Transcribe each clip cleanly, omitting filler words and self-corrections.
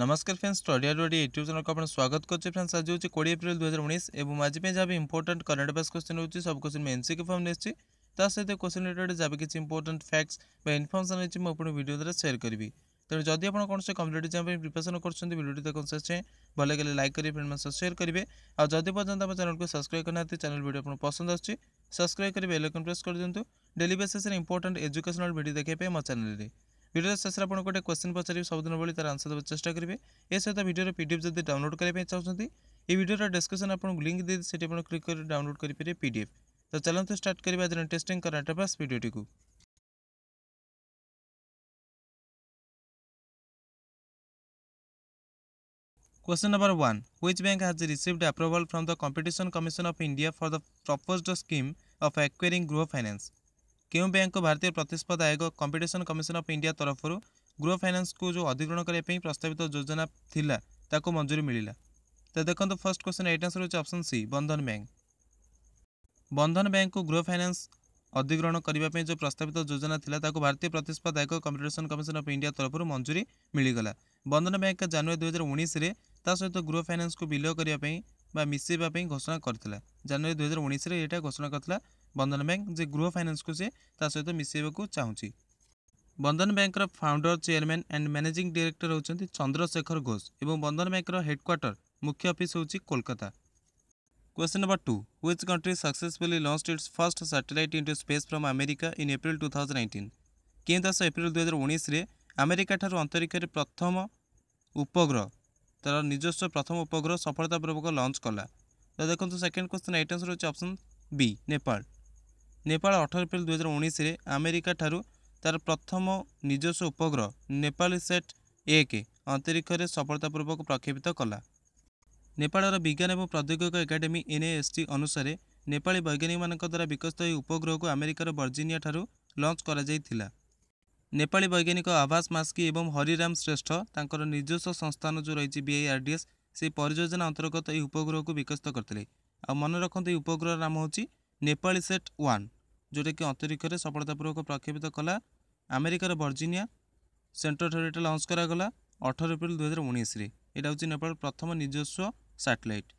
नमस्कार friends, study our YouTube channel को आप स्वागत करते फ्रेंड्स। आज हूँ 20 एप्रिल 2019 एवं आज जहाँ भी इंपोर्टेंट करंट अफेयर्स क्वेश्चन होची सब क्वेश्चन में एमसीक्यू फॉर्म नेछि ता सहित क्वेश्चन रिलेटेड जहाँ भी किसी इंपोर्टेंट फैक्ट्स बा इनफॉरमेशन अच्छी मैं अपने वीडियो द्वारा शेयर करी। तेणु जदि आप कौन से कम्पिटेटिव एग्जाम प्रिपरेशन कर वीडियो देखो से भल लगे लाइक करेंगे, फ्रेंड सह शेयर करेंगे। और जदि पर्यटन आप चैनल को सब्सक्राइब करना चैनल वीडियो आपको पसंद आछी सब्सक्राइब करेंगे, बेल आइकन प्रेस कर दिंतु। Daily basis important educational video देखा मो चैनल में वीडियो शेष में आपको गोटे क्वेश्चन पचारि सबुदिन भाई तार आंसर देवा चेष्टा करेंगे। ए सहित वीडियो पीडीएफ जब डाउनलोड करने चाहते ये वीडियो डिस्क्रिप्शन आपको लिंक दे से क्लिक कर डाउनलोड करेंगे पीडीएफ। तो चलते स्टार्ट करेंगे आज इंटरेस्टिंग करंट अफेयर्स वीडियो को। Question number 1, which bank has received approval from the competition commission of India for the proposed scheme of acquiring गृह फाइनेंस। क्यों बैंक को भारतीय प्रतिस्पर्धा आयोग कंपटीशन कमिशन ऑफ इंडिया तरफ गृह फाइनेंस को जो अधिग्रहण करने प्रस्तावित योजना थिला ताको मंजूरी मिला। तो देखो फर्स्ट क्वेश्चन एट आंसर होची ऑप्शन सी बंधन बैंक। बंधन बैंक को गृह फाइनेंस अधिग्रहण करने जो प्रस्तावित योजना थिला ताको भारतीय प्रतिस्पर्धा आयोग कंपटीशन कमिशन ऑफ इंडिया तरफ मंजूरी मिलगला। बंधन बैंक जनवरी 2019 में ता सहित गृह फाइनेंस को विलय करने मिसेवा घोषणा करथिला। जनवरी 2019 में यहाँ घोषणा करथिला बंधन बैंक जे गृह फाइनेंस को से ता सहित मिसेवा चाहूँगी। बंधन bank founder chairman and managing director होती चंद्रशेखर घोष एवं बंधन बैंक हेडक्वार्टर मुख्य ऑफिस होची Kolkata. Question number 2, which country successfully launched it's first satellite into space from America in April 2019। के 10 एप्रिल 2019 में अमेरिका ठारू अंतरिक्ष प्रथम उपग्रह तार निजस्व प्रथम उपग्रह सफलतापूर्वक लॉन्च कला। तो देखो सेकेंड क्वेश्चन एट आंसर होची option B Nepal. Nepal 18 April 2019 में अमेरिका ठारू तार प्रथम निजस्व उपग्रह नेपाल सेट 1 अंतरिक्ष में सफलतापूर्वक प्रक्षेपित कला। नेपाल विज्ञान और प्रौद्योगिक एकाडेमी NAST अनुसार नेपाली वैज्ञानिक मान द्वारा विकसित उपग्रह को अमेरिकार वर्जिनिया ठारू लॉन्च करा जाइथिला। नेपाली वैज्ञानिक आभास मास्की एवं हरिराम श्रेष्ठ तांकर निजस्व संस्थान जो रही BIRDS से परियोजना अंतर्गत यह उपग्रह को विकसित करते। आ मन रखते यह उपग्रह नाम होची नेपाली सेट 1 जोटा कि अंतरिक्ष में सफलतापूर्वक प्रक्षेपित कला। अमेरिकार वर्जिनिया सेंटर ठार लॉन्च करागला 18 एप्रिल 2019 में। यहाँ हूँ नेपाल प्रथम निजस्व सैटेलाइट।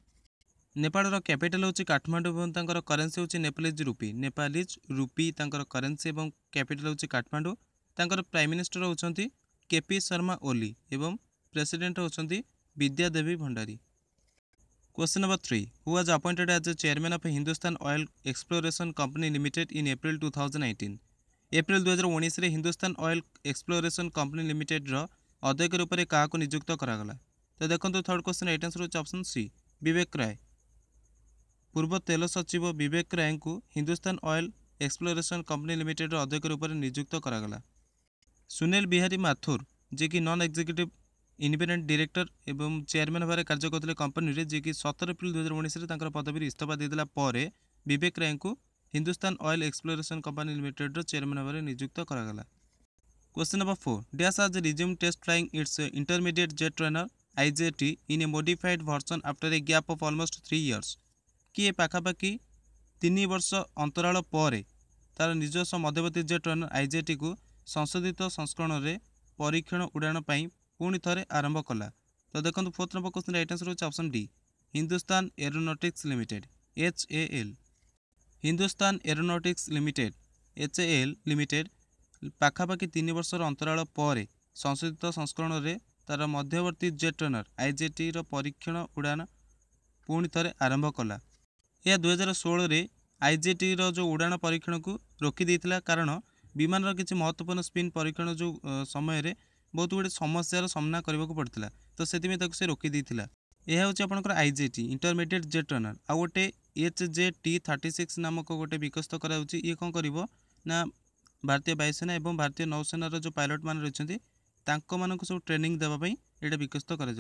नेपाल कैपिटल होची काठमांडू एवं तांकर करेन्सी होची नेपालीज रूपी। नेपालीज रूपी तांकर करेन्सी एवं कैपिटल होची काठमांडू। तांकर प्राइम मिनिस्टर होचंती KP शर्मा ओली एवं प्रेसिडेंट होचंती Bidya Devi Bhandari. Question number 3, who was appointed as the chairman of Hindustan oil exploration company limited in April 2018। April 2019 में Hindustan oil exploration company limited अध्यक्ष रूप में क्या नियुक्त करागला। तो देखो थर्ड क्वेश्चन एट आंसर होची ऑप्शन सी विवेक राय। पूर्व तेल सचिव विवेक राय को Hindustan oil exploration company limited अध्यक्ष रूप में नियुक्त करागला। सुनील बिहारी माथुर जे कि नॉन एग्जीक्यूटिव इंडिपेंडेंट डायरेक्टर एवं चेयरमैन भाव कार्य करते कंपनी जे कि 17 एप्रिल 2019 में पदवी इस्तीफा देदेला पर विवेक राय को Hindustan oil exploration company limited chairman भाव नियुक्त करागला। Question number 4, dash has resumed test flying its intermediate jet trainer IJT in a modified version after a gap of almost 3 years। किए पाखापाखि 3 वर्ष अंतराल पर तार निजस्व मध्यवर्ती जेट ट्रेनर IJT को संशोधित संस्करण में परीक्षण उड़ाण पुणी थे आरंभ कला। तो देखो fourth number question right answer होची option D Hindustan aeronautics limited HAL। Hindustan aeronautics limited HAL limited पाखापाखि 3 वर्षर अंतराल पर संशोधित संस्करण में तार मध्यवर्ती जेट ट्रेनर IJT परीक्षण उड़ाण पुणी थे आरंभ कला। यह 2016 में IJT जो उड़ाण परीक्षण को रोकी देथिला कारण विमान किसी महत्वपूर्ण स्पिन परीक्षण जो समय बहुत गुड़े समस्यार सामना करने को पड़ता। तो से रोकी देथिला। यह हूँ आपंकर IJT इंटरमीडिएट जेट ट्रेनर। आ गोटे HJT-36 नामक गोटे विकसित कराऊँच। ये कौन कर ना भारतीय वायुसेना एवं भारतीय नौसेनार जो पायलट मान रही सब ट्रेनिंग देवाई यहाँ विकसित कर।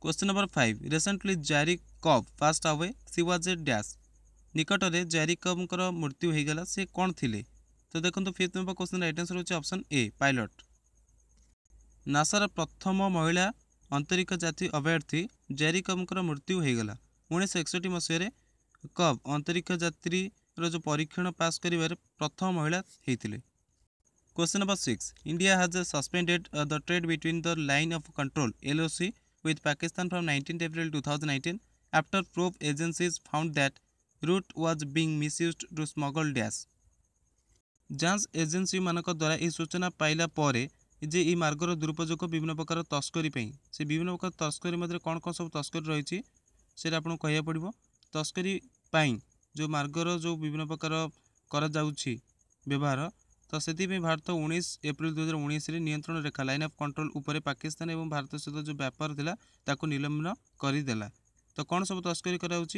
क्वेश्चन नंबर 5, रिसेंटली जैरी कब passed away she was a dash. निकट में जैरी कब मृत्यु होगला से कौन थिले। तो देखो fifth number question right answer होची ऑप्शन ए पायलट। नासार प्रथम महिला अंतरिक्ष जाति अभ्यर्थी जैरी कब मृत्यु होगला 1961 मसीह। कब अंतरिक्ष जात्री जो परीक्षण पास कर प्रथम महिला होते। Question number 6. India has suspended the trade between the Line of Control LOC with Pakistan from 19th April 2019 after probe agencies found that route was being misused to smuggle dash. जांच एजेंसी मानक द्वारा यह सूचना पाइला पर जे ये मार्गर दुरुपयोग विभिन्न प्रकार तस्करी से विभिन्न प्रकार तस्करी मध्य कौन कौन सब तस्करी रही है आपको कह पड़ो तस्करी जो मार्गर जो विभिन्न प्रकार करा व्यवहार तो से भारत 19 एप्रिल 2019 नियंत्रण रेखा लाइन ऑफ कंट्रोल उपर पाकिस्तान और भारत सहित जो व्यापार था ताकू निलंबन करदेला। तो कौन सब तस्करी कराऊँच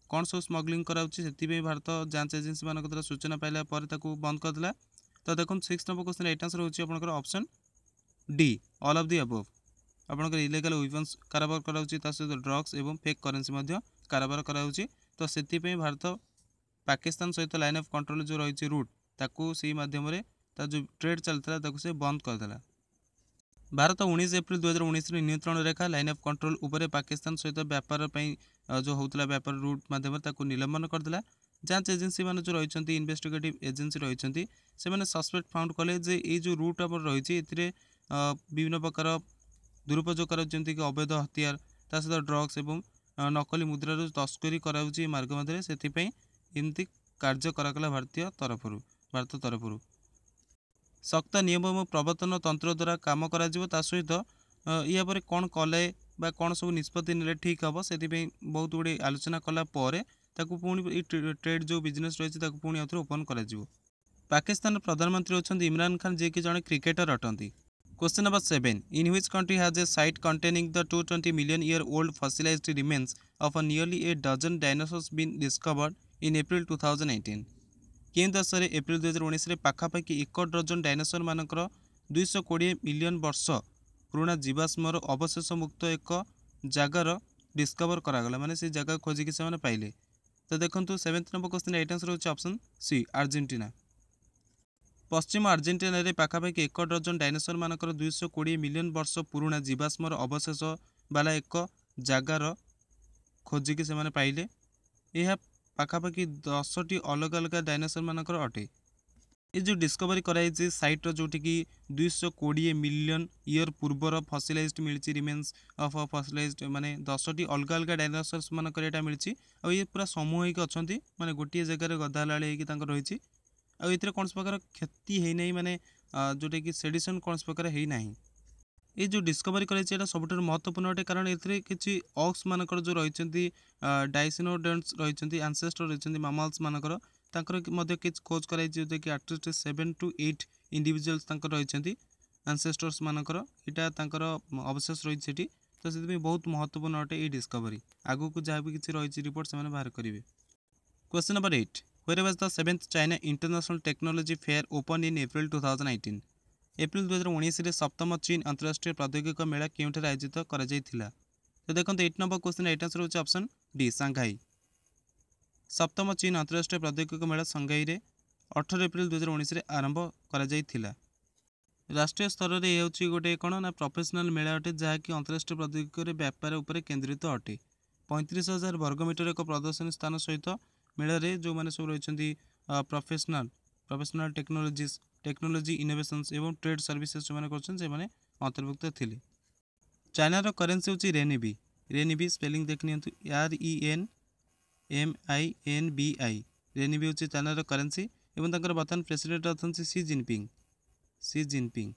कौन सब स्मगलिंग कराऊँच भारत जांच एजेंसी मान द्वारा सूचना पाइला बंद करदेला। तो देखो 6 नंबर क्वेश्चन राइट आंसर होची आपनकर option D all of the above. आपनकर इलीगल वेपन्स कारोबार कराऊँच सहित ड्रग्स एवं फेक करेन्सी कारोबार कराऊँच। तो से भारत पाकिस्तान सहित लाइन ऑफ कंट्रोल जो रही रूट ताकू से माध्यम जो ट्रेड चलता से बंद करदेला। भारत 19 एप्रिल 2019 नियंत्रण रेखा लाइन ऑफ कंट्रोल उपर पाकिस्तान सहित व्यापार जो होता व्यापार रूट माध्यम निलंबन करदेला। जांच एजेंसी मान जो रही इन्वेस्टिगेटिव एजेंसी रही से सस्पेक्ट फाउंड कले जे ये जो रूट आम रही विभिन्न प्रकार दुरुपयोग कर अवैध हथियार ता सहित ड्रग्स एवं नकली मुद्रार तस्करी कराऊँच मार्ग मध्य से एमती कार्य कराला भारत तरफ सख्त नियम और प्रवर्तन तंत्र द्वारा काम करा सहित या पर कौन कले कौन सब निष्पत्ति ने ठीक हम से बहुत गुड़े आलोचना कलापर पुणी ट्रेड जो बिजनेस रही पुणी आउे ओपन कर पाकिस्तान प्रधानमंत्री अच्छा इमरान खान जी की जड़े क्रिकेटर अटंती। Question number 7. In which country has a site containing the 220 million year old fossilized remains of a nearly a dozen dinosaurs been discovered in April 2018? कें देश में एप्रिल 2019 पाखापाखि 1 डजन डायनासोर मानकर 220 मिलियन वर्ष पुराना जीवाश्मर अवशेष मुक्त एक जगार डिस्कवर करागला माने से जगह खोजिकी से पाइले। तो देखो 7th number question right answer होची ऑप्शन सी अर्जेंटीना। पश्चिम अर्जेंटीना रे पाखापाखि 1 डजन डायनासोर मानकर 220 मिलियन वर्ष पुराना जीवाश्मर अवशेष बाला एक जगार खोजिकी से पाइले। यह पाखापाखि 10टी अलग अलग डायनासोर मानकर अटे। ये जो डिस्कवरी कराई साइट जोटी कि 220 मिलियन ईयर पूर्वर फसिलाइज्ड मिली रिमेन्स ऑफ फसिलाइज्ड माने 10टी अलग अलग डायनासोर्स मानकर एटा मिली और ये पूरा समूहिक अच्छा माने गोटे जगार गदा लाड़ी रही और ये कौन प्रकार क्षति है नहीं माने जोटा कि सेडिशन कौन प्रकार है ना। ये जो डिस्कवरी कराई सब महत्वपूर्ण अटे कारण ये किसी ऑक्स मानकर जो रही डाइसिनोडेंट्स रही एंसेस्टर रही मामल्स मानकर किसी खोज कराई जोटा कि एटलिस्ट 7 to 8 इंडिविजुअल्स रही एंसेस्टर्स मानकर यहाँ अवशेष रही। तो से बहुत महत्वपूर्ण अटे ये डिस्कवरी आगू को जहाँ भी किसी रही रिपोर्ट से बाहर करेंगे। Question number 8. Where was the 7th China International Technology Fair opened in April 2018? April 2019 सप्तम चीन अंतर्राष्ट्रीय प्रौद्योगिक मेला केउठे आयोजित करा जायथिला। तो देखो 8 नंबर क्वेश्चन राइट आंसर होची ऑप्शन डी सांघाई। सप्तम चीन अंतर्राष्ट्रीय प्रौद्योगिक मेला सांघाई रे 18 एप्रिल 2019 आरंभ करा जायथिला। राष्ट्रीय स्तर में यह होची गोटे कौन ना प्रोफेशनल मेला अटे जहाँकि अंतर्राष्ट्रीय प्रौद्योगिक व्यापार उपर केन्द्रित अटे। 35,000 वर्गमीटर एक प्रदर्शनी स्थान सहित मेला रे जो माने सब रही प्रोफेशनल टेक्नोलोजी इनोवेशंस एवं ट्रेड सर्विसेज जो मैंने अंतर्भुक्त थे। चाइनार करेन्सी होची रेनिबी स्पेलिंग देख नियंतु RENMINBI रेनिबी होची चाइनार करेन्सी एवं तांकर वर्तमान प्रेसिडेंट अच्छा सी जिनपिंग।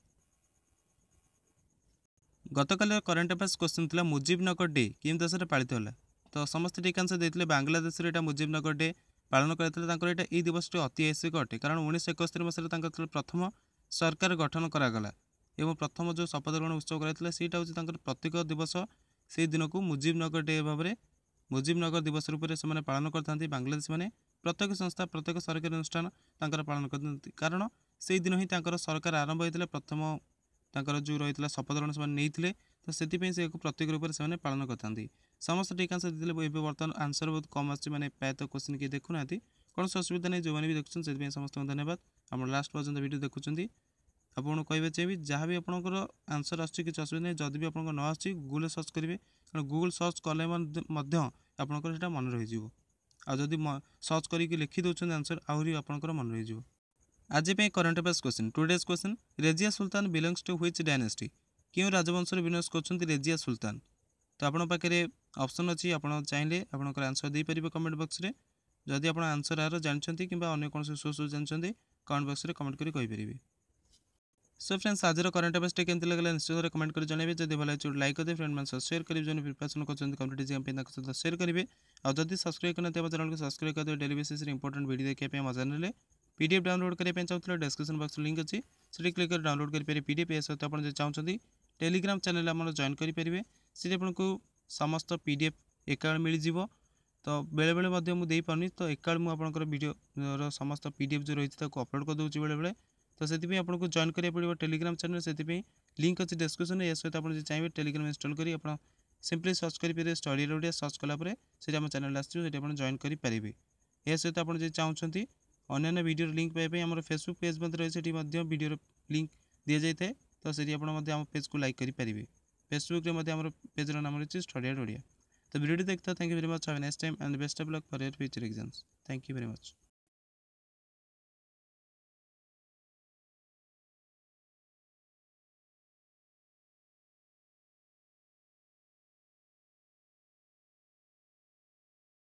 गतकाल करेन्ट अफेयर्स क्वेश्चन था मुजीबनगर डे केउं देश में पालित होला। तो समस्त ठीक आंसर देते बांग्लादेश में मुजीबनगर डे पालन करते ये दिवसटी ऐतिहासिक अटे कारण 1971 मसीह प्रथम सरकार गठन करागला एवं प्रथम जो शपथ ग्रहण उत्सव कराइला सेटा हूँ प्रत्येक दिवस से दिन को मुजीबनगर डे भाव में मुजीबनगर दिवस रूप से पालन करते बांग्लादेश मैंने प्रत्येक संस्था प्रत्येक सरकारी अनुष्ठान पालन करते कारण से दिन ही सरकार आरंभ होता प्रथम जो रही शपथ ग्रहण से नहीं तो से प्रत्येक रूप से पालन करते समस्त ठीक आंसर देते बर्तमान आंसर बहुत कम आने प्रायतः क्वेश्चन किए देखुना कौन सी असुविधा नहीं जो भी देखुं से समस्त धन्यवाद आप लास्ट पर्यटन वीडियो देखुं आपको कहते चाहिए जहाँ भी आपंकर आंसर आसुच्छी किसी असुविधा नहीं जदि भी आप न आसुच्छी गूगल सर्च करेंगे कारण गूगल सर्च कले आपंकर मन रही आ जदि सर्च करके लिखि दौरान आंसर आहरी आपंकर मन रही। आज current affairs question today's question Razia Sultan belongs to which dynasty क्यों राजवंश बिलोंग्स करछन्ती रेजिया सुल्तान। तो आपन पाखे ऑप्शन अच्छी आप चाहिए आपंकर आंसर दे पारे कमेंट बॉक्स रे जदि आप आंसर यार जानते कि अन्य कौन सोर्स जानते कमेंट बॉक्स रे कमेंट करी कहिपारे। सो फ्रेंड्स आज करंट अफेयर्स केमती लगे निश्चित कमेंट कर जनइबे जब भल लगे लाइक करदे फ्रेंड मैंने शेयर करेंगे जो प्रिपरेशन कर कम्पिटेटिव सहित शेयर करेंगे और जब सब्सक्राइब करना चैनल को सब्सक्राइब करदे डेली बेसिस इंपोर्टेंट वीडियो देखा मो चैनल पीडीएफ डाउनलोड करने चाहूँगा डिस्क्रिप्शन बॉक्स लिंक अच्छी से क्लिक कर डाउनलोड करेंगे पीडीएफ या सहित आप चाहते टेलीग्राम चैनल आम जॉइन करेंगे से आपको समस्त पीडीएफ एकाल मिल जाव तो बेले बेले मुझे पानी तो एकाल मुझे वीडियो समस्त पीडीएफ जो रही है अपलोड कर दूसरी बेले बेले तो से आपको जॉइन करा पड़ो टेलीग्राम चैनल से लिंक अच्छी डिस्क्रिप्शन या सहित आप चाहिए टेलीग्राम इंस्टॉल करी आप सिंपली सर्च करेंगे स्टडी ओडिया सर्च कलापर से आम चैनल आसो आप जॉइन करेंगे या सहित आप चाहते अन्य वीडियो लिंक पाइबा आम फेसबुक पेज रही है वीडियो लिंक दि जाए तो से आम पेज को लाइक करेंगे फेसबुक में पेजर नाम रही है स्टडी ओडिया। तो वीडियो देखते thank you very much have a nice time and best of luck for your future exams. Thank you very much.